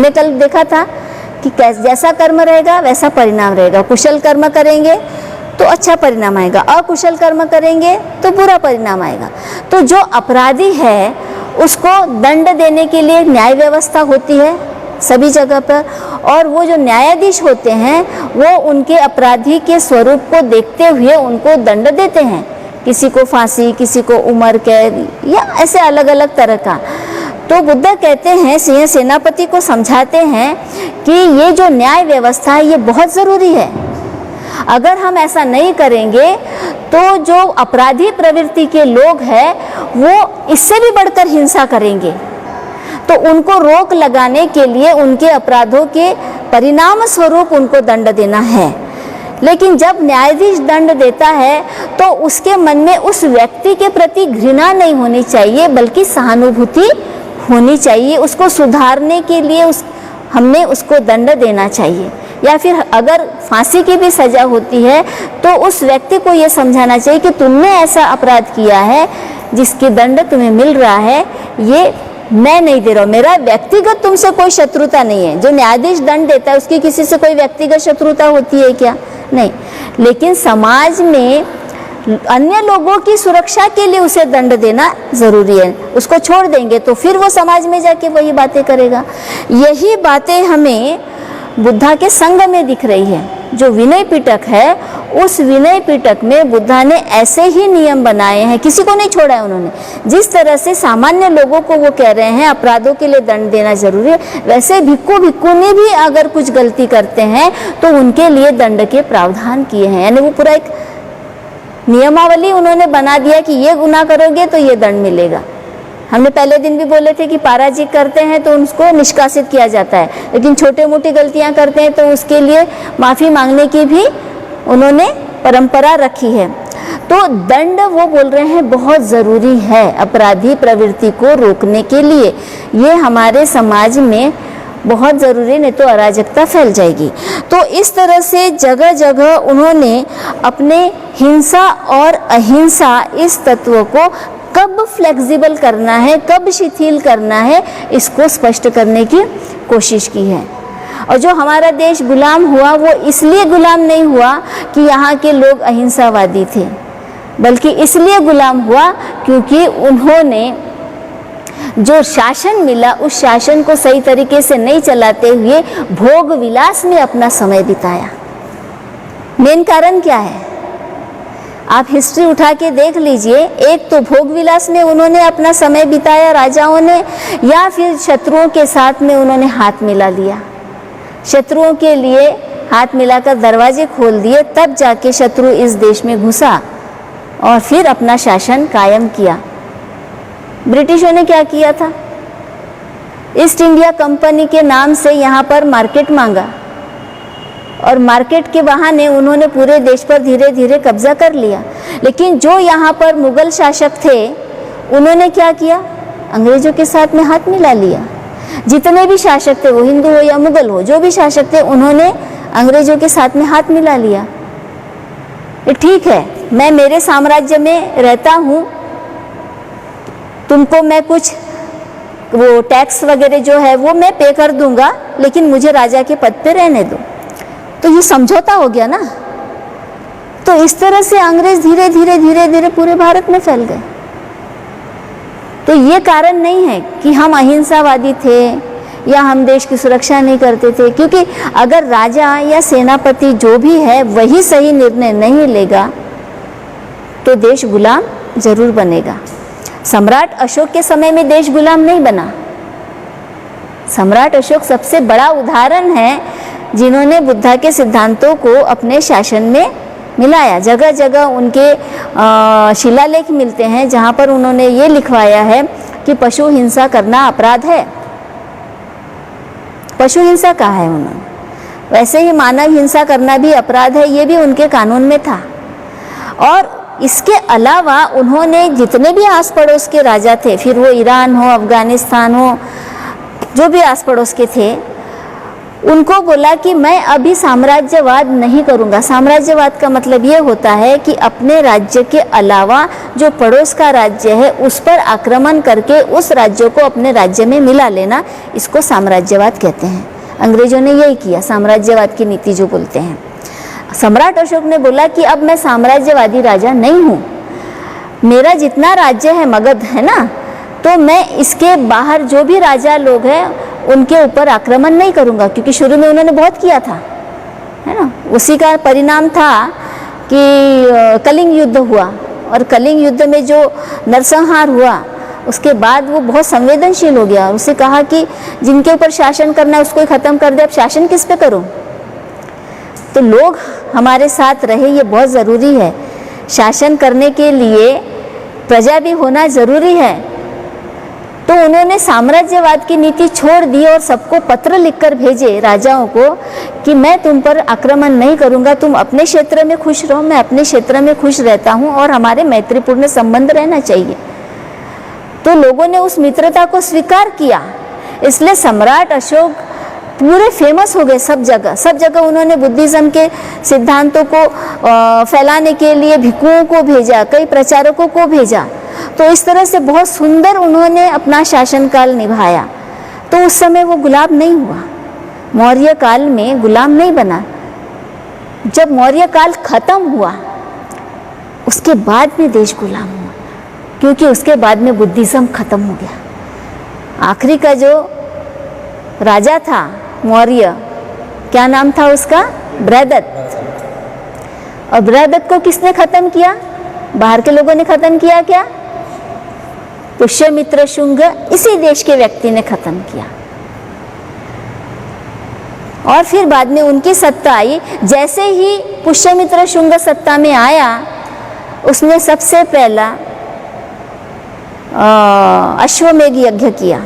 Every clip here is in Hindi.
हमने कल देखा था कि जैसा कर्म रहेगा वैसा परिणाम रहेगा। कुशल कर्म करेंगे तो अच्छा परिणाम आएगा, अकुशल कर्म करेंगे तो बुरा परिणाम आएगा। तो जो अपराधी है उसको दंड देने के लिए न्याय व्यवस्था होती है सभी जगह पर, और वो जो न्यायाधीश होते हैं वो उनके अपराधी के स्वरूप को देखते हुए उनको दंड देते हैं, किसी को फांसी, किसी को उम्र कैद या ऐसे अलग अलग तरह का। तो बुद्ध कहते हैं, सिंह सेनापति को समझाते हैं कि ये जो न्याय व्यवस्था है ये बहुत ज़रूरी है। अगर हम ऐसा नहीं करेंगे तो जो अपराधी प्रवृत्ति के लोग हैं वो इससे भी बढ़कर हिंसा करेंगे। तो उनको रोक लगाने के लिए उनके अपराधों के परिणाम स्वरूप उनको दंड देना है। लेकिन जब न्यायाधीश दंड देता है तो उसके मन में उस व्यक्ति के प्रति घृणा नहीं होनी चाहिए, बल्कि सहानुभूति होनी चाहिए। उसको सुधारने के लिए हमने उसको दंड देना चाहिए। या फिर अगर फांसी की भी सज़ा होती है तो उस व्यक्ति को ये समझाना चाहिए कि तुमने ऐसा अपराध किया है जिसकी दंड तुम्हें मिल रहा है, ये मैं नहीं दे रहा हूँ, मेरा व्यक्तिगत तुमसे कोई शत्रुता नहीं है। जो न्यायाधीश दंड देता है उसकी किसी से कोई व्यक्तिगत शत्रुता होती है क्या? नहीं। लेकिन समाज में अन्य लोगों की सुरक्षा के लिए उसे दंड देना ज़रूरी है। उसको छोड़ देंगे तो फिर वो समाज में जाके वही बातें करेगा। यही बातें हमें बुद्धा के संग में दिख रही है। जो विनय पिटक है उस विनय पिटक में बुद्धा ने ऐसे ही नियम बनाए हैं, किसी को नहीं छोड़ा है उन्होंने। जिस तरह से सामान्य लोगों को वो कह रहे हैं अपराधों के लिए दंड देना जरूरी है, वैसे भिक्खुनी भी अगर कुछ गलती करते हैं तो उनके लिए दंड के प्रावधान किए हैं। यानी वो पूरा एक नियमावली उन्होंने बना दिया कि ये गुनाह करोगे तो ये दंड मिलेगा। हमने पहले दिन भी बोले थे कि पराजित करते हैं तो उनको निष्कासित किया जाता है, लेकिन छोटे मोटी गलतियां करते हैं तो उसके लिए माफ़ी मांगने की भी उन्होंने परंपरा रखी है। तो दंड वो बोल रहे हैं बहुत ज़रूरी है अपराधी प्रवृत्ति को रोकने के लिए। ये हमारे समाज में बहुत ज़रूरी, नहीं तो अराजकता फैल जाएगी। तो इस तरह से जगह जगह उन्होंने अपने हिंसा और अहिंसा इस तत्व को कब फ्लेक्सिबल करना है, कब शिथिल करना है, इसको स्पष्ट करने की कोशिश की है। और जो हमारा देश गुलाम हुआ वो इसलिए गुलाम नहीं हुआ कि यहाँ के लोग अहिंसावादी थे, बल्कि इसलिए गुलाम हुआ क्योंकि उन्होंने जो शासन मिला उस शासन को सही तरीके से नहीं चलाते हुए भोग विलास में अपना समय बिताया। मेन कारण क्या है? आप हिस्ट्री उठा के देख लीजिए। एक तो भोग विलास में उन्होंने अपना समय बिताया राजाओं ने, या फिर शत्रुओं के साथ में उन्होंने हाथ मिला लिया। शत्रुओं के लिए हाथ मिलाकर दरवाजे खोल दिए, तब जाके शत्रु इस देश में घुसा और फिर अपना शासन कायम किया। ब्रिटिशों ने क्या किया था? ईस्ट इंडिया कंपनी के नाम से यहाँ पर मार्केट मांगा और मार्केट के बहाने उन्होंने पूरे देश पर धीरे धीरे कब्जा कर लिया। लेकिन जो यहाँ पर मुगल शासक थे उन्होंने क्या किया? अंग्रेजों के साथ में हाथ मिला लिया। जितने भी शासक थे, वो हिंदू हो या मुगल हो, जो भी शासक थे उन्होंने अंग्रेजों के साथ में हाथ मिला लिया। ठीक है, मैं मेरे साम्राज्य में रहता हूँ, तुमको मैं कुछ वो टैक्स वगैरह जो है वो मैं पे कर दूंगा, लेकिन मुझे राजा के पद पे रहने दो। तो ये समझौता हो गया ना। तो इस तरह से अंग्रेज धीरे धीरे पूरे भारत में फैल गए। तो ये कारण नहीं है कि हम अहिंसावादी थे या हम देश की सुरक्षा नहीं करते थे, क्योंकि अगर राजा या सेनापति जो भी है वही सही निर्णय नहीं लेगा तो देश गुलाम जरूर बनेगा। सम्राट अशोक के समय में देश गुलाम नहीं बना। सम्राट अशोक सबसे बड़ा उदाहरण है जिन्होंने बुद्धा के सिद्धांतों को अपने शासन में मिलाया। जगह जगह उनके शिलालेख मिलते हैं जहाँ पर उन्होंने ये लिखवाया है कि पशु हिंसा करना अपराध है। पशु हिंसा कहा है उन्होंने, वैसे ही मानव हिंसा करना भी अपराध है, ये भी उनके कानून में था। और इसके अलावा उन्होंने जितने भी आस पड़ोस के राजा थे, फिर वो ईरान हो, अफगानिस्तान हो, जो भी आस पड़ोस के थे, उनको बोला कि मैं अभी साम्राज्यवाद नहीं करूँगा। साम्राज्यवाद का मतलब ये होता है कि अपने राज्य के अलावा जो पड़ोस का राज्य है उस पर आक्रमण करके उस राज्य को अपने राज्य में मिला लेना, इसको साम्राज्यवाद कहते हैं। अंग्रेजों ने यही किया, साम्राज्यवाद की नीति जो बोलते हैं। सम्राट अशोक ने बोला कि अब मैं साम्राज्यवादी राजा नहीं हूँ, मेरा जितना राज्य है मगध है ना, तो मैं इसके बाहर जो भी राजा लोग हैं उनके ऊपर आक्रमण नहीं करूँगा, क्योंकि शुरू में उन्होंने बहुत किया था, है ना। उसी का परिणाम था कि कलिंग युद्ध हुआ, और कलिंग युद्ध में जो नरसंहार हुआ उसके बाद वो बहुत संवेदनशील हो गया और उसे कहा कि जिनके ऊपर शासन करना है उसको ही ख़त्म कर दे, अब शासन किस पे करूँ। तो लोग हमारे साथ रहे, ये बहुत ज़रूरी है। शासन करने के लिए प्रजा भी होना ज़रूरी है। तो उन्होंने साम्राज्यवाद की नीति छोड़ दी और सबको पत्र लिखकर भेजे राजाओं को कि मैं तुम पर आक्रमण नहीं करूंगा, तुम अपने क्षेत्र में खुश रहो, मैं अपने क्षेत्र में खुश रहता हूं और हमारे मैत्रीपूर्ण संबंध रहना चाहिए। तो लोगों ने उस मित्रता को स्वीकार किया, इसलिए सम्राट अशोक पूरे फेमस हो गए सब जगह उन्होंने बुद्धिज्म के सिद्धांतों को फैलाने के लिए भिक्षुओं को भेजा, कई प्रचारकों को भेजा। तो इस तरह से बहुत सुंदर उन्होंने अपना शासनकाल निभाया। तो उस समय वो गुलाम नहीं हुआ, मौर्य काल में गुलाम नहीं बना। जब मौर्य काल खत्म हुआ उसके बाद में देश गुलाम हुआ, क्योंकि उसके बाद में बुद्धिज्म खत्म हो गया। आखिरी का जो राजा था मौर्य, क्या नाम था उसका, बृहदत्त। और बृहदत्त को किसने खत्म किया, बाहर के लोगों ने खत्म किया क्या, पुष्यमित्र शुंग इसी देश के व्यक्ति ने खत्म किया। और फिर बाद में उनकी सत्ता आई। जैसे ही पुष्यमित्र शुंग सत्ता में आया उसने सबसे पहला अश्वमेध यज्ञ किया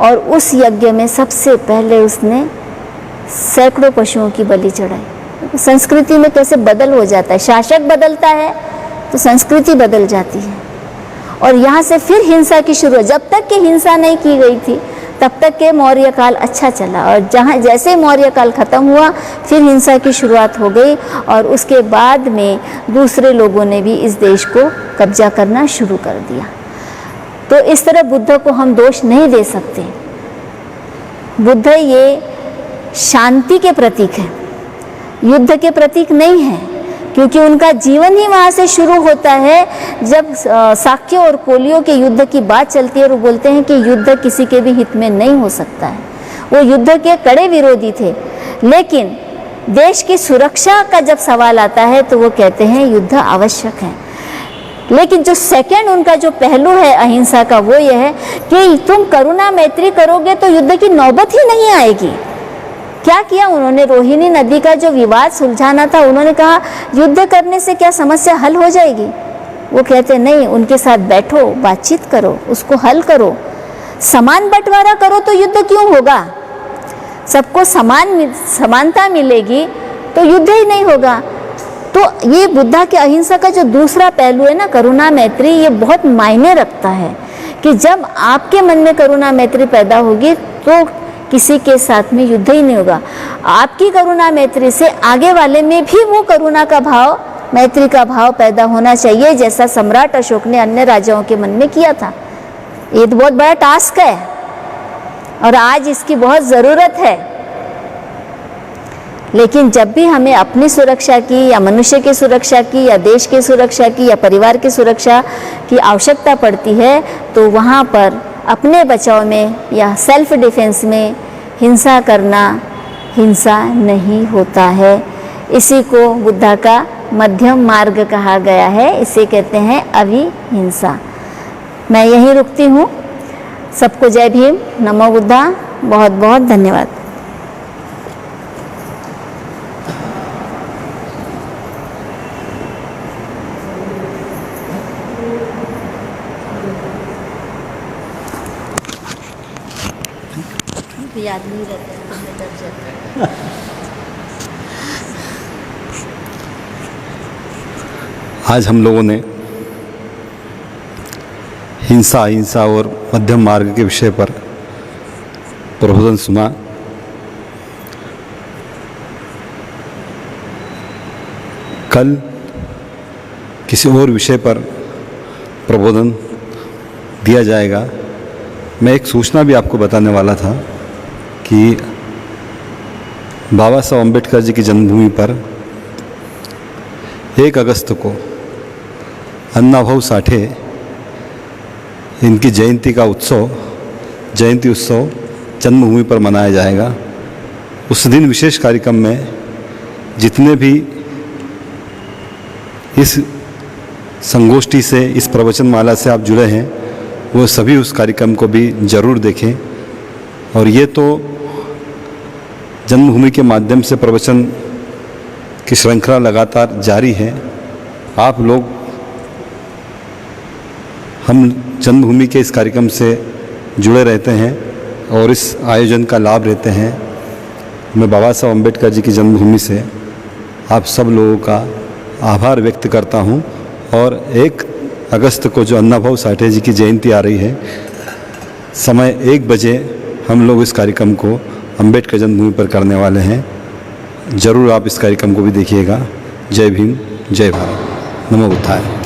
और उस यज्ञ में सबसे पहले उसने सैकड़ों पशुओं की बलि चढ़ाई। संस्कृति में कैसे बदल हो जाता है, शासक बदलता है तो संस्कृति बदल जाती है। और यहाँ से फिर हिंसा की शुरुआत, जब तक कि हिंसा नहीं की गई थी तब तक के मौर्य काल अच्छा चला, और जहाँ जैसे मौर्य काल खत्म हुआ फिर हिंसा की शुरुआत हो गई और उसके बाद में दूसरे लोगों ने भी इस देश को कब्जा करना शुरू कर दिया। तो इस तरह बुद्ध को हम दोष नहीं दे सकते। बुद्ध ये शांति के प्रतीक है, युद्ध के प्रतीक नहीं है, क्योंकि उनका जीवन ही वहाँ से शुरू होता है जब साक्य और कोलियों के युद्ध की बात चलती है और वो बोलते हैं कि युद्ध किसी के भी हित में नहीं हो सकता है। वो युद्ध के कड़े विरोधी थे, लेकिन देश की सुरक्षा का जब सवाल आता है तो वो कहते हैं युद्ध आवश्यक है। लेकिन जो सेकंड उनका जो पहलू है अहिंसा का, वो ये है कि तुम करुणा मैत्री करोगे तो युद्ध की नौबत ही नहीं आएगी। क्या किया उन्होंने, रोहिणी नदी का जो विवाद सुलझाना था, उन्होंने कहा युद्ध करने से क्या समस्या हल हो जाएगी। वो कहते नहीं, उनके साथ बैठो, बातचीत करो, उसको हल करो, समान बंटवारा करो तो युद्ध क्यों होगा। सबको समानता मिलेगी तो युद्ध ही नहीं होगा। तो ये बुद्धा के अहिंसा का जो दूसरा पहलू है ना, करुणा मैत्री, ये बहुत मायने रखता है कि जब आपके मन में करुणा मैत्री पैदा होगी तो किसी के साथ में युद्ध ही नहीं होगा। आपकी करुणा मैत्री से आगे वाले में भी वो करुणा का भाव, मैत्री का भाव पैदा होना चाहिए, जैसा सम्राट अशोक ने अन्य राजाओं के मन में किया था। ये तो बहुत बड़ा टास्क है और आज इसकी बहुत ज़रूरत है। लेकिन जब भी हमें अपनी सुरक्षा की या मनुष्य की सुरक्षा की या देश की सुरक्षा की या परिवार की सुरक्षा की आवश्यकता पड़ती है तो वहाँ पर अपने बचाव में या सेल्फ डिफेंस में हिंसा करना हिंसा नहीं होता है। इसी को बुद्धा का मध्यम मार्ग कहा गया है, इसे कहते हैं अविहिंसा। मैं यहीं रुकती हूँ। सबको जय भीम, नमो बुद्धा, बहुत बहुत धन्यवाद। याद नहीं रहता। आज हम लोगों ने हिंसा और मध्यम मार्ग के विषय पर प्रबोधन सुना। कल किसी और विषय पर प्रबोधन दिया जाएगा। मैं एक सूचना भी आपको बताने वाला था कि बाबा साहब अम्बेडकर जी की जन्मभूमि पर 1 अगस्त को अन्नाभाऊ साठे इनकी जयंती उत्सव जन्मभूमि पर मनाया जाएगा। उस दिन विशेष कार्यक्रम में जितने भी इस संगोष्ठी से, इस प्रवचनमाला से आप जुड़े हैं, वो सभी उस कार्यक्रम को भी ज़रूर देखें। और ये तो जन्मभूमि के माध्यम से प्रवचन की श्रृंखला लगातार जारी है। आप लोग हम जन्मभूमि के इस कार्यक्रम से जुड़े रहते हैं और इस आयोजन का लाभ लेते हैं। मैं बाबा साहब अम्बेडकर जी की जन्मभूमि से आप सब लोगों का आभार व्यक्त करता हूं। और 1 अगस्त को जो अन्नाभाऊ साठे जी की जयंती आ रही है, समय 1 बजे हम लोग इस कार्यक्रम को अम्बेडकर जन्मभूमि पर करने वाले हैं। ज़रूर आप इस कार्यक्रम को भी देखिएगा। जय भीम, जय भारत, नमो बुद्धाय।